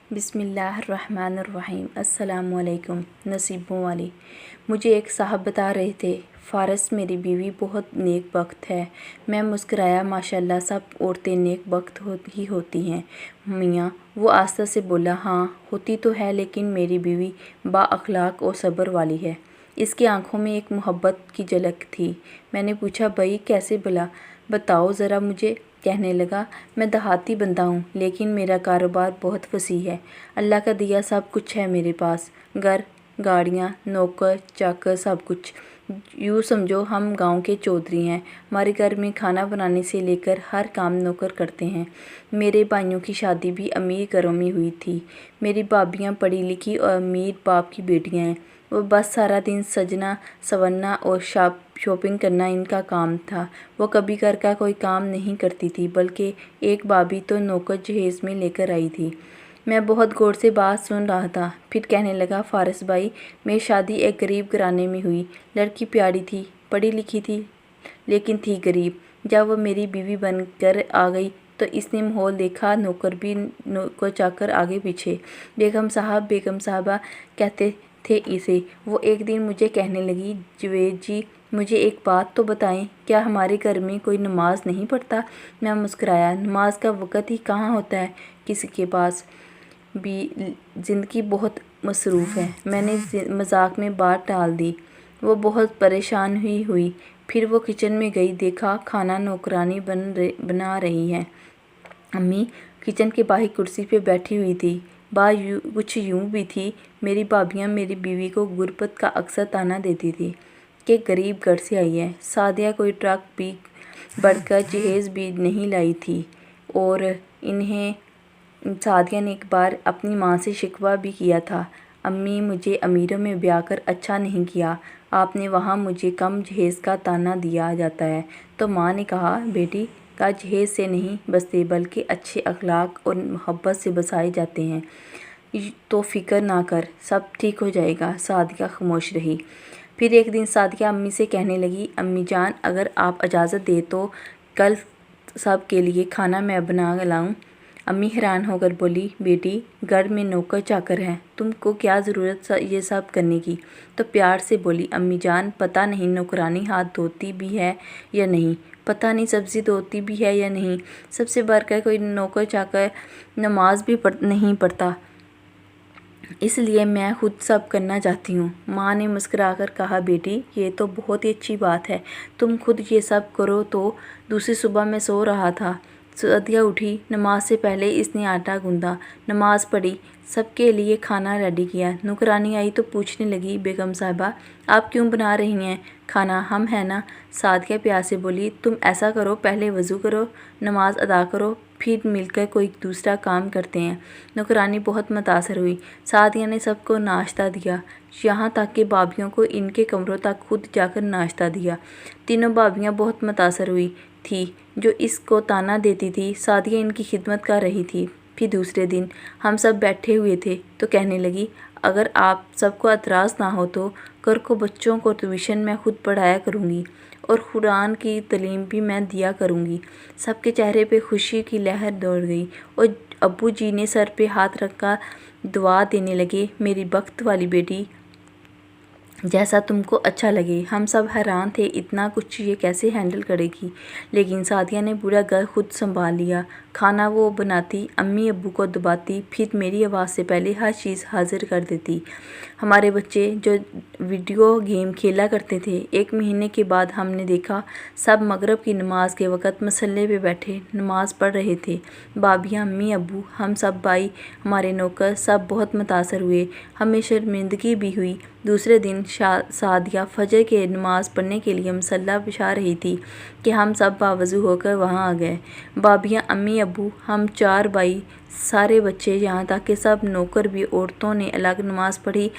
बिस्मिल्लाहिर्रहमानिर्रहीम। अस्सलाम वालेकुम। नसीबों वाली, मुझे एक साहब बता रहे थे, फ़ारस मेरी बीवी बहुत नेक बख्त है। मैं मुस्कराया। माशाअल्लाह, सब औरतें नेक बख्त ही होती हैं मियाँ। वो आस्ता से बोला, हाँ होती तो है, लेकिन मेरी बीवी बाअखलाक और सब्र वाली है। इसकी आंखों में एक मोहब्बत की झलक थी। मैंने पूछा, भई कैसे भला, बताओ ज़रा मुझे। कहने लगा, मैं देहाती बंदा हूँ, लेकिन मेरा कारोबार बहुत वसी है। अल्लाह का दिया सब कुछ है मेरे पास, घर, गाड़ियाँ, नौकर चाकर, सब कुछ। यूँ समझो हम गांव के चौधरी हैं। हमारे घर में खाना बनाने से लेकर हर काम नौकर करते हैं। मेरे भाइयों की शादी भी अमीर घरों में हुई थी। मेरी भाभियाँ पढ़ी लिखी और अमीर बाप की बेटियाँ हैं। वो बस सारा दिन सजना संवरना और शॉपिंग करना इनका काम था। वो कभी घर का कोई काम नहीं करती थी, बल्कि एक भाभी तो नौकर जहेज़ में लेकर आई थी। मैं बहुत गौर से बात सुन रहा था। फिर कहने लगा, फ़ारस भाई, मेरी शादी एक गरीब घराने में हुई। लड़की प्यारी थी, पढ़ी लिखी थी, लेकिन थी गरीब। जब वो मेरी बीवी बनकर आ गई तो इसने माहौल देखा। नौकर भी नौकर चाकर आगे पीछे। बेगम साहब, बेगम साहबा कहते थे इसे। वो एक दिन मुझे कहने लगी, जवेद जी, मुझे एक बात तो बताएं, क्या हमारे घर में कोई नमाज नहीं पढ़ता? मैं मुस्कुराया। नमाज का वक़्त ही कहाँ होता है किसी के पास भी, ज़िंदगी बहुत मसरूफ़ है। मैंने मजाक में बात टाल दी। वो बहुत परेशान हुई। फिर वो किचन में गई। देखा खाना नौकरानी बना रही है। अम्मी किचन के बाहर कुर्सी पे बैठी हुई थी। बात कुछ यूँ भी थी। मेरी भाभियाँ मेरी बीवी को गुर्बत का अक्सर ताना देती थी कि गरीब घर से आई है। सादिया कोई ट्रक भी बढ़कर जहेज़ भी नहीं लाई थी। और इन्हें सादिया ने एक बार अपनी माँ से शिकवा भी किया था, अम्मी मुझे अमीरों में ब्याह कर अच्छा नहीं किया, आपने वहाँ मुझे कम जहेज़ का ताना दिया जाता है। तो माँ ने कहा, बेटी का जहेज़ से नहीं बसते, बल्कि अच्छे अखलाक और मोहब्बत से बसाए जाते हैं। तो फ़िक्र ना कर, सब ठीक हो जाएगा। सादिया खामोश रही। फिर एक दिन सादिया अम्मी से कहने लगी, अम्मी जान, अगर आप इजाज़त दे तो कल सब के लिए खाना मैं बना लाऊं? अम्मी हैरान होकर बोली, बेटी घर में नौकर चाकर हैं, तुमको क्या ज़रूरत ये सब करने की? तो प्यार से बोली, अम्मी जान, पता नहीं नौकरानी हाथ धोती भी है या नहीं, पता नहीं सब्ज़ी धोती भी है या नहीं, सबसे बढ़कर कोई नौकर चाकर नमाज भी नहीं पढ़ता, इसलिए मैं खुद सब करना चाहती हूँ। माँ ने मुस्कुराकर कहा, बेटी ये तो बहुत ही अच्छी बात है, तुम खुद ये सब करो। तो दूसरी सुबह मैं सो रहा था। सादिया उठी। नमाज से पहले इसने आटा गूंदा, नमाज पढ़ी, सबके लिए खाना रेडी किया। नौकरानी आई तो पूछने लगी, बेगम साहिबा आप क्यों बना रही हैं खाना? हम हैं ना। सादिया प्यार से बोली, तुम ऐसा करो, पहले वज़ू करो, नमाज अदा करो, फिर मिलकर कोई दूसरा काम करते हैं। नौकरानी बहुत मुतासर हुई। सादिया ने सबको नाश्ता दिया, यहाँ तक कि भाभियों को इनके कमरों तक खुद जाकर नाश्ता दिया। तीनों भाभियाँ बहुत मुतासर हुई थी, जो इसको ताना देती थी। सादिया इनकी खिदमत कर रही थी। फिर दूसरे दिन हम सब बैठे हुए थे तो कहने लगी, अगर आप सबको एतराज़ ना हो तो कल को बच्चों को ट्यूशन मैं खुद पढ़ाया करूँगी और कुरान की तालीम भी मैं दिया करूँगी। सबके चेहरे पे खुशी की लहर दौड़ गई और अब्बू जी ने सर पे हाथ रखकर दुआ देने लगे, मेरी बख्त वाली बेटी, जैसा तुमको अच्छा लगे। हम सब हैरान थे, इतना कुछ ये कैसे हैंडल करेगी। लेकिन सादिया ने पूरा घर खुद संभाल लिया। खाना वो बनाती, अम्मी अब्बू को दबाती, फिर मेरी आवाज़ से पहले हर चीज़ हाजिर कर देती। हमारे बच्चे जो वीडियो गेम खेला करते थे, एक महीने के बाद हमने देखा सब मगरिब की नमाज के वक़्त मसल्ले पे बैठे नमाज़ पढ़ रहे थे। भाभियाँ, अम्मी अब्बू, हम सब भाई, हमारे नौकर, सब बहुत मुतासर हुए। हमें शर्मिंदगी भी हुई। दूसरे दिन सादिया फजर के नमाज़ पढ़ने के लिए मसल्ला बिछा रही थी कि हम सब बावज़ू होकर वहाँ आ गए। भाभियाँ, अम्मी अब्बू, हम 4 भाई, सारे बच्चे, यहाँ तक कि सब नौकर भी। औरतों ने अलग नमाज़ पढ़ी,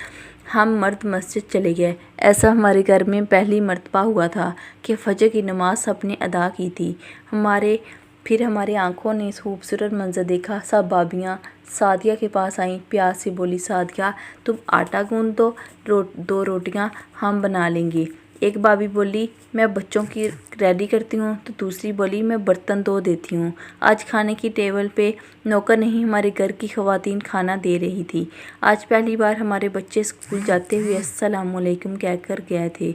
हम मर्द मस्जिद चले गए। ऐसा हमारे घर में पहली मर्तबा हुआ था कि फजर की नमाज़ सबने अदा की थी। फिर हमारी आंखों ने इस खूबसूरत मंजर देखा। सब भाभियाँ सादिया के पास आईं, प्यार से बोली, सादिया तुम आटा गूंद दो, 2 रोटियां हम बना लेंगे। ایک بھابھی بولی میں بچوں کی ریڈی کرتی ہوں تو دوسری بولی میں برتن دھو دیتی ہوں۔ آج کھانے کی ٹیبل پہ نوکر نہیں ہمارے گھر کی خواتین کھانا دے رہی تھی۔ آج پہلی بار ہمارے بچے اسکول جاتے ہوئے السلام علیکم کہہ کر گئے تھے۔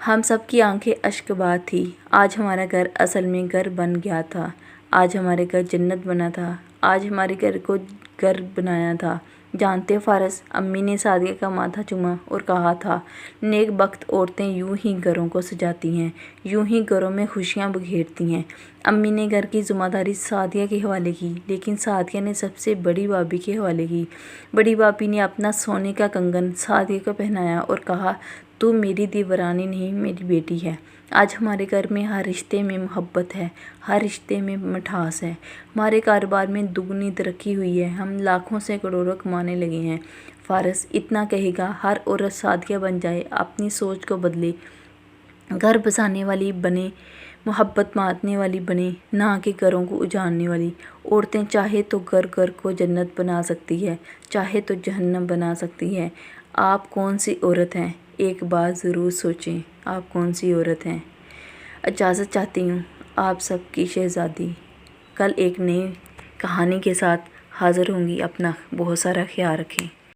ہم سب کی آنکھیں اشک بار تھی۔ آج ہمارا گھر اصل میں گھر بن گیا تھا۔ آج ہمارے گھر جنت بنا تھا۔ آج ہمارے گھر کو گھر بنایا تھا۔ جانتے فارس، امی نے سعدیہ کا ماتھا چوما اور کہا تھا، نیک بخت عورتیں یوں ہی گھروں کو سجاتی ہیں، یوں ہی گھروں میں خوشیاں بکھیرتی ہیں۔ امی نے گھر کی ذمہ داری سعدیہ کے حوالے کی، لیکن سعدیہ نے سب سے بڑی بھابھی کے حوالے کی۔ بڑی بھابھی نے اپنا سونے کا کنگن سعدیہ کو پہنایا اور کہا، تو میری دیورانی نہیں، میری بیٹی ہے۔ آج ہمارے گھر میں ہر رشتے میں محبت ہے، ہر رشتے میں مٹھاس ہے۔ ہمارے کاروبار میں دگنی ترقی ہوئی ہے، ہم لاکھوں سے کروڑوں کمانے لگے ہیں۔ فارس اتنا کہے گا، ہر عورت سعدیہ بن جائے، اپنی سوچ کو بدلے، گھر بسانے والی بنے، محبت بانٹنے والی بنے، نہ کہ گھروں کو اجاڑنے والی۔ عورتیں چاہے تو گھر گھر کو جنت بنا سکتی ہے، چاہے تو جہنم بنا سکتی ہے۔ آپ کون سی عورت ہیں؟ ایک بار ضرور سوچیں، آپ کون سی عورت ہیں؟ اجازت چاہتی ہوں، آپ سب کی شہزادی۔ کل ایک نئی کہانی کے ساتھ حاضر ہوں گی۔ اپنا بہت سارا خیال رکھیں۔